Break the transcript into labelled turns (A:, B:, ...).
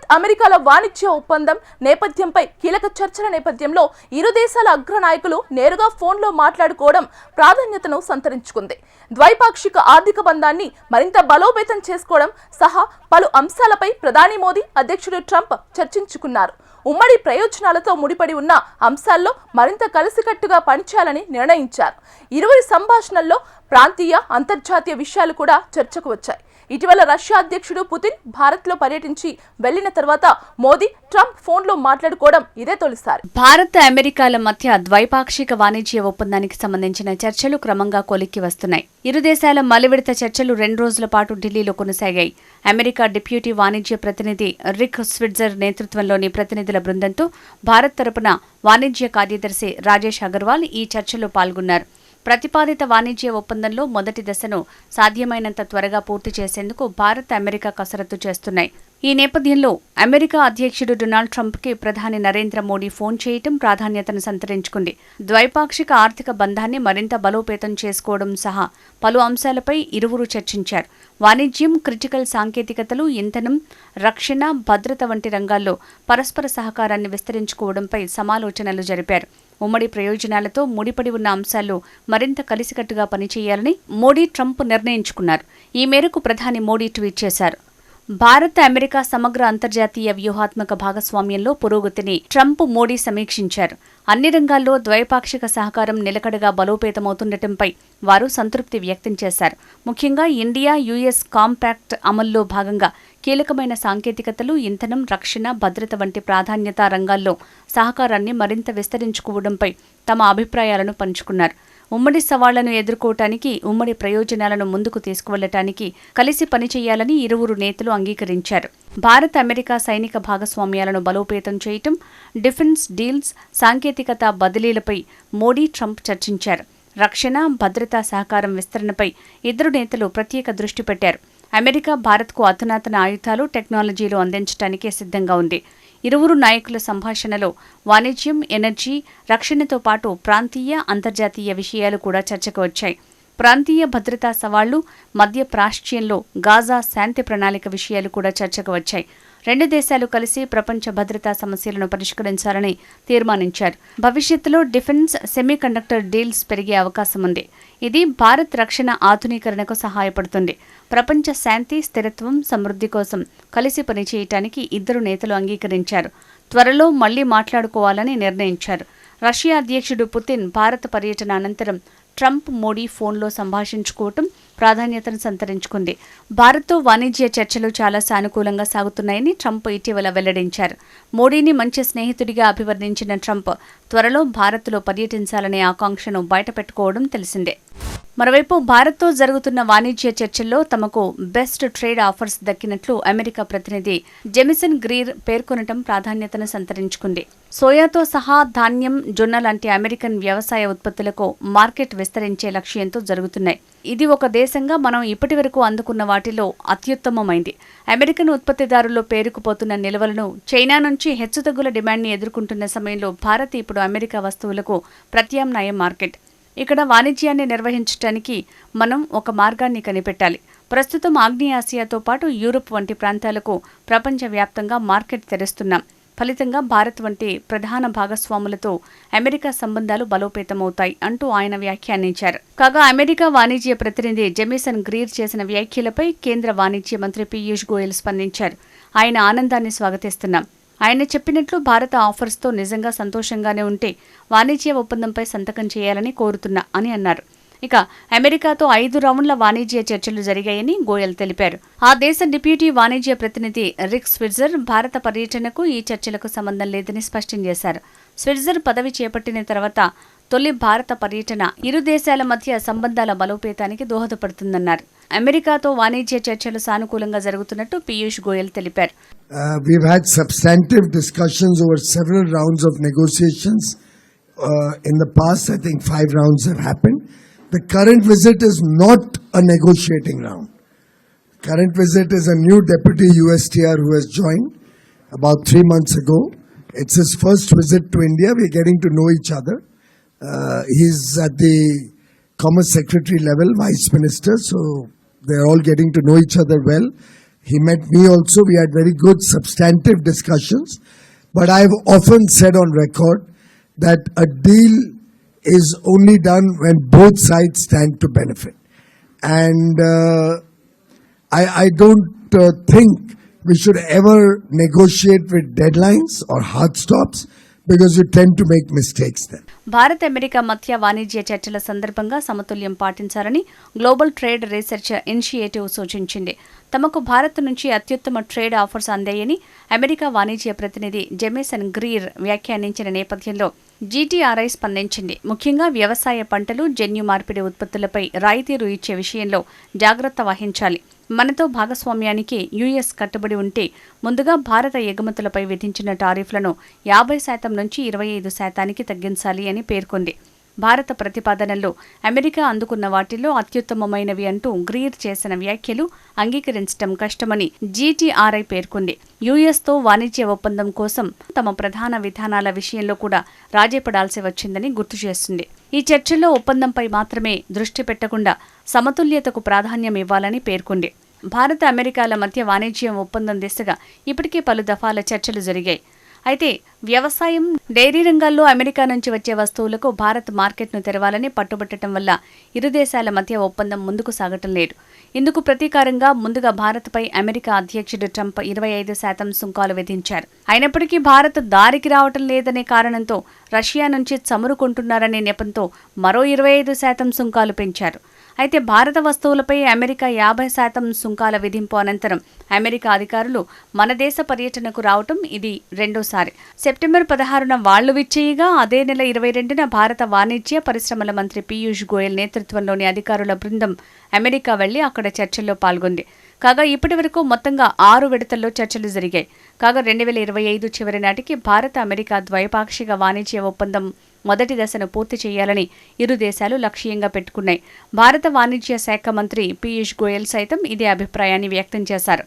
A: భారత్ అమెరికాల వాణిజ్య ఒప్పందం నేపథ్యంపై కీలక చర్చల నేపథ్యంలో ఇరు దేశాల అగ్ర నాయకులు నేరుగా ఫోన్లో మాట్లాడుకోవడం ప్రాధాన్యతను సంతరించుకుంది. ద్వైపాక్షిక ఆర్థిక బంధాన్ని మరింత బలోపేతం చేసుకోవడం సహా పలు అంశాలపై ప్రధాని మోదీ, అధ్యక్షుడు ట్రంప్ చర్చించుకున్నారు. ఉమ్మడి ప్రయోజనాలతో ముడిపడి ఉన్న అంశాల్లో మరింత కలిసికట్టుగా పనిచేయాలని నిర్ణయించారు. ఇరువురి సంభాషణల్లో ప్రాంతీయ, అంతర్జాతీయ విషయాలు కూడా చర్చకు వచ్చాయి. ఇటీవల రష్యా అధ్యక్షుడు పుతిన్ భారత్లో పర్యటించి వెళ్లిన తర్వాత మోదీ, ట్రంప్ ఫోన్లో మాట్లాడుకోవడం ఇదే తొలిసారి.
B: భారత్, అమెరికాల మధ్య ద్వైపాక్షిక వాణిజ్య ఒప్పందానికి సంబంధించిన చర్చలు క్రమంగా కొలిక్కి వస్తున్నాయి. ఇరు దేశాల మలివిడత చర్చలు 2 రోజుల పాటు ఢిల్లీలో కొనసాగాయి. అమెరికా డిప్యూటీ వాణిజ్య ప్రతినిధి రిక్ స్విట్జర్ నేతృత్వంలోని ప్రతినిధుల బృందంతో భారత్ తరపున వాణిజ్య కార్యదర్శి రాజేష్ అగర్వాల్ ఈ చర్చలో పాల్గొన్నారు. ప్రతిపాదిత వాణిజ్య ఒప్పందంలో మొదటి దశను సాధ్యమైనంత త్వరగా పూర్తి చేసేందుకు భారత్, అమెరికా కసరత్తు చేస్తున్నాయి. ఈ నేపథ్యంలో అమెరికా అధ్యక్షుడు డొనాల్డ్ ట్రంప్కి ప్రధాని నరేంద్ర మోడీ ఫోన్ చేయటం ప్రాధాన్యతను సంతరించుకుంది. ద్వైపాక్షిక ఆర్థిక బంధాన్ని మరింత బలోపేతం చేసుకోవడం సహా పలు అంశాలపై ఇరువురు చర్చించారు. వాణిజ్యం, క్రిటికల్ సాంకేతికతలు, ఇంధనం, రక్షణ, భద్రత వంటి రంగాల్లో పరస్పర సహకారాన్ని విస్తరించుకోవడంపై సమాలోచనలు జరిపారు. ఉమ్మడి ప్రయోజనాలతో ముడిపడి ఉన్న అంశాల్లో మరింత కలిసికట్టుగా పనిచేయాలని మోడీ, ట్రంప్ నిర్ణయించుకున్నారు. ఈ మేరకు ప్రధాని మోడీ ట్వీట్ చేశారు. భారత్, అమెరికా సమగ్ర అంతర్జాతీయ వ్యూహాత్మక భాగస్వామ్యంలో పురోగతిని ట్రంప్, మోడీ సమీక్షించారు. అన్ని రంగాల్లో ద్వైపాక్షిక సహకారం నిలకడగా బలోపేతమవుతుండటంపై వారు సంతృప్తి వ్యక్తం చేశారు. ముఖ్యంగా ఇండియా యుఎస్ కాంపాక్ట్ అమల్లో భాగంగా కీలకమైన సాంకేతికతలు, ఇంధనం, రక్షణ, భద్రత వంటి ప్రాధాన్యతా రంగాల్లో సహకారాన్ని మరింత విస్తరించుకోవడంపై తమ అభిప్రాయాలను పంచుకున్నారు. ఉమ్మడి సవాళ్లను ఎదుర్కోవటానికి, ఉమ్మడి ప్రయోజనాలను ముందుకు తీసుకువెళ్లటానికి కలిసి పనిచేయాలని ఇరువురు నేతలు అంగీకరించారు. భారత్, అమెరికా సైనిక భాగస్వామ్యాలను బలోపేతం చేయటం, డిఫెన్స్ డీల్స్, సాంకేతికత బదిలీలపై మోడీ, ట్రంప్ చర్చించారు. రక్షణ, భద్రతా సహకారం విస్తరణపై ఇద్దరు నేతలు ప్రత్యేక దృష్టి పెట్టారు. అమెరికా భారత్కు అధునాతన ఆయుధాలు, టెక్నాలజీలు అందించడానికే సిద్ధంగా ఉంది. ఇరువురు నాయకుల సంభాషణలో వాణిజ్యం, ఎనర్జీ, రక్షణతో పాటు ప్రాంతీయ, అంతర్జాతీయ విషయాలు కూడా చర్చకు వచ్చాయి. ప్రాంతీయ భద్రతా సవాళ్లు, మధ్య ప్రాచ్యంలో గాజా శాంతి ప్రణాళిక విషయాలు కూడా చర్చకు వచ్చాయి. 2 దేశాలు కలిసి ప్రపంచ భద్రతా సమస్యలను పరిష్కరించాలని తీర్మానించారు. భవిష్యత్తులో డిఫెన్స్, సెమీకండక్టర్ డీల్స్ పెరిగే అవకాశం ఉంది. ఇది భారత్ రక్షణ ఆధునీకరణకు సహాయపడుతుంది. ప్రపంచ శాంతి, స్థిరత్వం, సమృద్ధి కోసం కలిసి పనిచేయటానికి ఇద్దరు నేతలు అంగీకరించారు. త్వరలో మళ్లీ మాట్లాడుకోవాలని నిర్ణయించారు. రష్యా అధ్యక్షుడు పుతిన్ భారత పర్యటన అనంతరం ట్రంప్, మోడీ ఫోన్లో సంభాషించుకోవటం ప్రాధాన్యతను సంతరించుకుంది. భారత్తో వాణిజ్య చర్చలు చాలా సానుకూలంగా సాగుతున్నాయని ట్రంప్ ఇటీవల వెల్లడించారు. మోడీని మంచి స్నేహితుడిగా అభివర్ణించిన ట్రంప్ త్వరలో భారత్లో పర్యటించాలనే ఆకాంక్షను బయటపెట్టుకోవడం తెలిసిందే. మరోవైపు భారత్తో జరుగుతున్న వాణిజ్య చర్చల్లో తమకు బెస్ట్ ట్రేడ్ ఆఫర్స్ దక్కినట్లు అమెరికా ప్రతినిధి జెమిసన్ గ్రీర్ పేర్కొనటం ప్రాధాన్యతను సంతరించుకుంది. సోయాతో సహా ధాన్యం, జొన్న లాంటి అమెరికన్ వ్యవసాయ ఉత్పత్తులకు మార్కెట్ విస్తరించే లక్ష్యంతో జరుగుతున్నాయి. ఇది ఒక దేశంగా మనం ఇప్పటివరకు అందుకున్న వాటిలో అత్యుత్తమమైంది. అమెరికన్ ఉత్పత్తిదారుల్లో పేరుకుపోతున్న నిల్వలను, చైనా నుంచి హెచ్చుతగ్గుల డిమాండ్ని ఎదుర్కొంటున్న సమయంలో భారత్ ఇప్పుడు అమెరికా వస్తువులకు ప్రత్యామ్నాయ మార్కెట్. ఇక్కడ వాణిజ్యాన్ని నిర్వహించడానికి మనం ఒక మార్గాన్ని కనిపెట్టాలి. ప్రస్తుతం ఆగ్నేయాసియాతో పాటు యూరప్ వంటి ప్రాంతాలకు ప్రపంచవ్యాప్తంగా మార్కెట్ తెరుస్తున్నాం. ఫలితంగా భారత్ వంటి ప్రధాన భాగస్వాములతో అమెరికా సంబంధాలు బలోపేతమవుతాయి అంటూ ఆయన వ్యాఖ్యానించారు. కాగా అమెరికా వాణిజ్య ప్రతినిధి జెమిసన్ గ్రీర్ చేసిన వ్యాఖ్యలపై కేంద్ర వాణిజ్య మంత్రి పీయూష్ గోయల్ స్పందించారు. ఆయన ఆనందాన్ని స్వాగతిస్తున్నాం. ఆయన చెప్పినట్లు భారత ఆఫర్స్తో నిజంగా సంతోషంగానే ఉంటే వాణిజ్య ఒప్పందంపై సంతకం చేయాలని కోరుతున్నా అని అన్నారు. ఇక అమెరికాతో 5 రౌండ్ల వాణిజ్య చర్చలు జరిగాయని గోయల్ తెలిపారు. ఆ దేశ డిప్యూటీ వాణిజ్య ప్రతినిధి రిక్ స్విట్జర్ భారత పర్యటనకు ఈ చర్చలకు సంబంధం లేదని స్పష్టం చేశారు. స్విట్జర్ పదవి చేపట్టిన తర్వాత తొలి భారత పర్యటన ఇరు దేశాల మధ్య సంబంధాల బలోపేతానికి దోహదపడుతుందన్నారు. అమెరికాతో వాణిజ్య చర్చలు సానుకూలంగా జరుగుతున్నట్టు పీయూష్ గోయల్ తెలిపారు.
C: We've had substantive discussions over several rounds of negotiations. In the past, I think 5 rounds have happened. The current visit is not a negotiating round. Current visit is a new deputy USTR who has joined about 3 months ago. It's his first visit to India. We're getting to know each other. He's at the Commerce Secretary level, Vice Minister, so they're all getting to know each other well. He met me also. We had very good substantive discussions. But I've often said on record that a deal is only done when both sides stand to benefit. And I don't think we should ever negotiate with deadlines or hard stops because you tend to make mistakes then.
B: Bharat America మధ్య వాణిజ్య చర్చల సందర్భంగా సమతుల్యం పాటించాలని global trade research initiative సూచించింది. తమకు భారత్ నుంచి అత్యుత్తమ ట్రేడ్ ఆఫర్స్ అందాయని అమెరికా వాణిజ్య ప్రతినిధి జెమిసన్ గ్రీర్ వ్యాఖ్యానించిన నేపథ్యంలో జీటీఆర్ఐ స్పందించింది. ముఖ్యంగా వ్యవసాయ పంటలు, జన్యు మార్పిడి ఉత్పత్తులపై రాయితీలు ఇచ్చే విషయంలో జాగ్రత్త వహించాలి. మనతో భాగస్వామ్యానికి యుఎస్ కట్టుబడి ఉంటే ముందుగా భారత ఎగుమతులపై విధించిన టారిఫ్లను 50% నుంచి 25% తగ్గించాలి అని పేర్కొంది. భారత ప్రతిపాదనల్లో అమెరికా అందుకున్న వాటిల్లో అత్యుత్తమమైనవి అంటూ గ్రీర్ చేసిన వ్యాఖ్యలు అంగీకరించడం కష్టమని జీటీఆర్ఐ పేర్కొంది. యుఎస్తో వాణిజ్య ఒప్పందం కోసం తమ ప్రధాన విధానాల విషయంలో కూడా రాజీపడాల్సి వచ్చిందని గుర్తు చేస్తుంది. ఈ చర్చల్లో ఒప్పందంపై మాత్రమే దృష్టి పెట్టకుండా సమతుల్యతకు ప్రాధాన్యం ఇవ్వాలని పేర్కొంది. భారత అమెరికాల మధ్య వాణిజ్య ఒప్పందం దిశగా ఇప్పటికే పలు దఫాల చర్చలు జరిగాయి. అయితే వ్యవసాయం, డైరీ రంగాల్లో అమెరికా నుంచి వచ్చే వస్తువులకు భారత్ మార్కెట్ను తెరవాలని పట్టుబట్టడం వల్ల ఇరు దేశాల మధ్య ఒప్పందం ముందుకు సాగటం లేదు. ఇందుకు ప్రతీకారంగా ముందుగా భారత్పై అమెరికా అధ్యక్షుడు ట్రంప్ 25% సుంకాలు విధించారు. అయినప్పటికీ భారత్ దారికి రావటం లేదనే కారణంతో రష్యా నుంచి చమురు కొంటున్నారనే నెపంతో మరో 25% సుంకాలు పెంచారు. అయితే భారత వస్తువులపై అమెరికా 50% సుంకాల విధింపు అనంతరం అమెరికా అధికారులు మన దేశ పర్యటనకు రావటం ఇది రెండోసారి. సెప్టెంబర్ 16న వాళ్లు విచ్చేయగా అదే నెల 22న భారత వాణిజ్య పరిశ్రమల మంత్రి పీయూష్ గోయల్ నేతృత్వంలోని అధికారుల బృందం అమెరికా వెళ్లి అక్కడ చర్చల్లో పాల్గొంది. కాగా ఇప్పటి వరకు మొత్తంగా 6 విడతల్లో చర్చలు జరిగాయి. కాగా 2025 చివరి నాటికి భారత అమెరికా ద్వైపాక్షిక వాణిజ్య ఒప్పందం మొదటి దశను పూర్తి చేయాలని ఇరు దేశాలు లక్ష్యంగా పెట్టుకున్నాయి. భారత వాణిజ్య శాఖ మంత్రి పీయూష్ గోయల్ సైతం ఇదే అభిప్రాయాన్ని వ్యక్తం చేశారు.